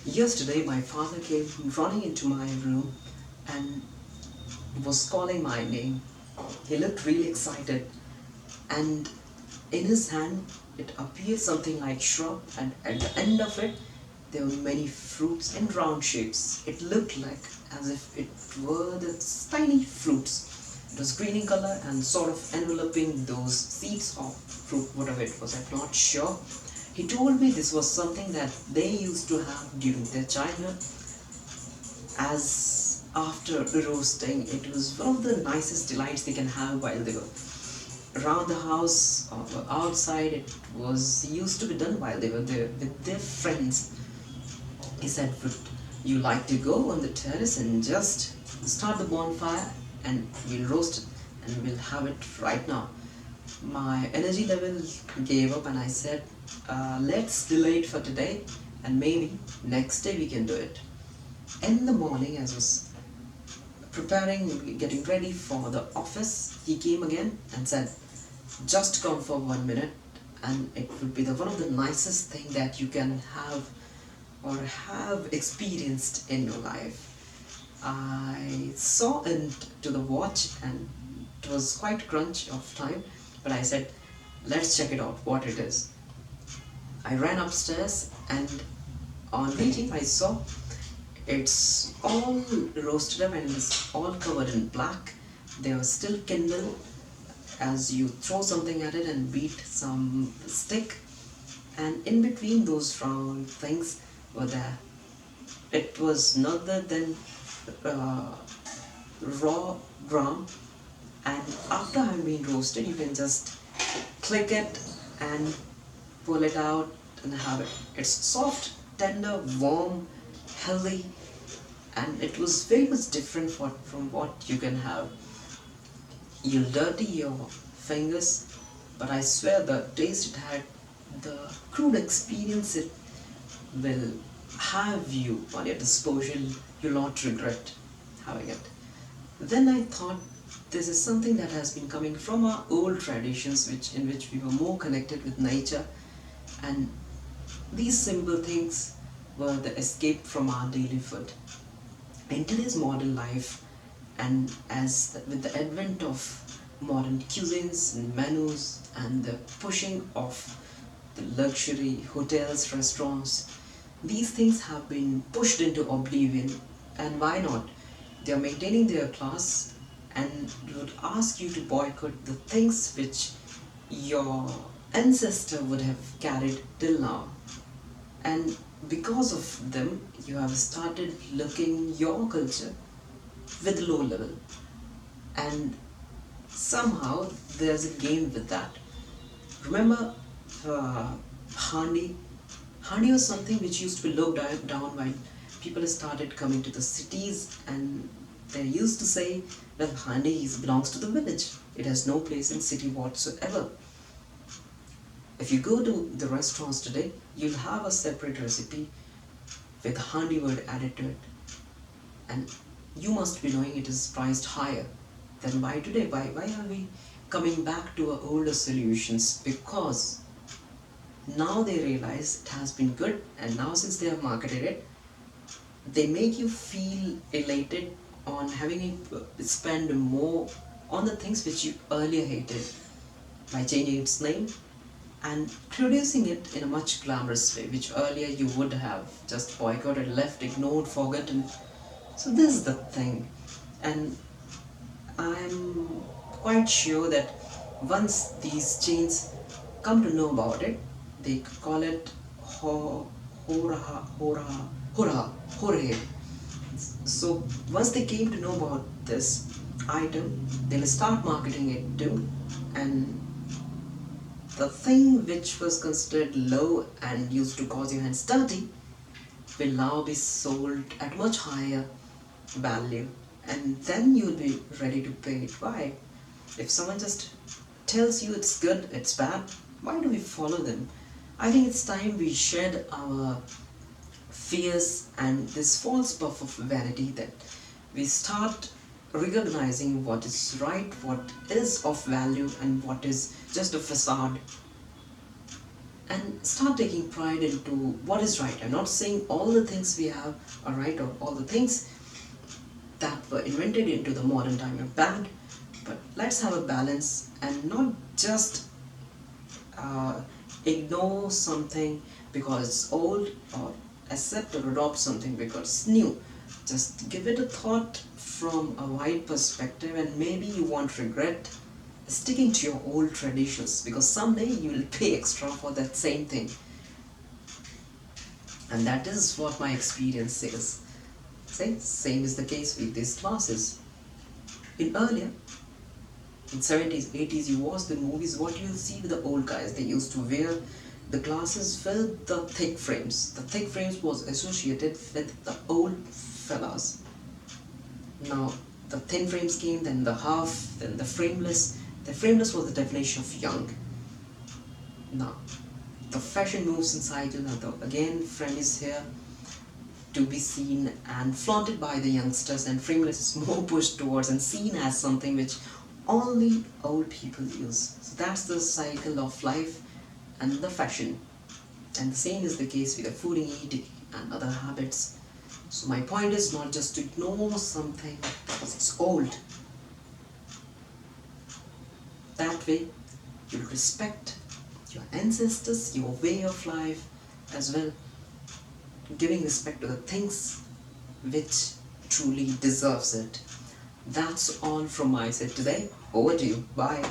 Yesterday, my father came running into my room and was calling my name. He looked really excited, and in his hand, it appeared something like shrub, and at the end of it, there were many fruits in round shapes. It looked like as if it were the tiny fruits. It was green in color and sort of enveloping those seeds of fruit, whatever it was, I'm not sure. He told me this was something that they used to have during their childhood, as after roasting, it was one of the nicest delights they can have while they were around the house or outside. It was used to be done while they were there with their friends. He said, would you like to go on the terrace and just start the bonfire and we'll roast it and we'll have it right now. My energy level gave up and I said, let's delay it for today and maybe next day we can do it. In the morning, as I was preparing, getting ready for the office, he came again and said, just come for 1 minute and it would be one of the nicest thing that you can have or have experienced in your life. I saw into the watch and it was quite crunch of time, but I said, let's check it out what it is. I ran upstairs and on reaching I saw it's all roasted up and it's all covered in black. There was still kindle as you throw something at it and beat some stick, and in between those round things were there. It was none other than uh, raw gram, and after having been roasted, you can just click it and pull it out and have it. It's soft, tender, warm, healthy, and it was very much different from what you can have. You'll dirty your fingers, but I swear the taste it had, the crude experience it will have you on your disposal, you'll not regret having it. Then I thought this is something that has been coming from our old traditions, in which we were more connected with nature, and these simple things were the escape from our daily food. In today's modern life, and with the advent of modern cuisines and menus and the pushing of the luxury hotels, restaurants, these things have been pushed into oblivion. And why not? They are maintaining their class and would ask you to boycott the things which your ancestor would have carried till now. And because of them, you have started looking your culture with low level. And somehow there's a game with that. Remember handi? Handi was something which used to be looked down when people started coming to the cities, and they used to say, well, handi belongs to the village. It has no place in city whatsoever. If you go to the restaurants today, you'll have a separate recipe with handi word added to it. And you must be knowing it is priced higher than why today. Why are we coming back to our older solutions? Because now they realize it has been good, and now since they have marketed it, they make you feel elated on having to spend more on the things which you earlier hated by changing its name and producing it in a much glamorous way, which earlier you would have just boycotted, left, ignored, forgotten. So this is the thing, and I'm quite sure that once these chains come to know about it, they call it horaha, horaha, horaha, horahe. So once they came to know about this item, they'll start marketing it too, and the thing which was considered low and used to cause your hands dirty will now be sold at much higher value, and then you'll be ready to pay it. Why? If someone just tells you it's good, it's bad, why do we follow them? I think it's time we shed our fears and this false puff of vanity, that we start recognizing what is right, what is of value, and what is just a facade. and start taking pride into what is right. I'm not saying all the things we have are right, or all the things that were invented into the modern time are bad, but let's have a balance and not just uh, ignore something because it's old, or accept or adopt something because it's new. Just give it a thought from a wide perspective, and maybe you won't regret sticking to your old traditions, because someday you will pay extra for that same thing. And that is what my experience says. Same is the case with these classes. In earlier, in 70s, 80s, you watch the movies, what you'll see with the old guys, they used to wear the glasses with the thick frames. The thick frames was associated with the old fellas. Now, the thin frames came, then the half, then the frameless. The frameless was the definition of young. Now, the fashion moves inside you. Now, again, frame is here to be seen and flaunted by the youngsters, and frameless is more pushed towards and seen as something which only old people use. So that's the cycle of life and the fashion. And the same is the case with the food and eating and other habits. So my point is not just to ignore something because it's old. That way you'll respect your ancestors, your way of life as well, giving respect to the things which truly deserves it. That's all from my side today. Over to you. Bye.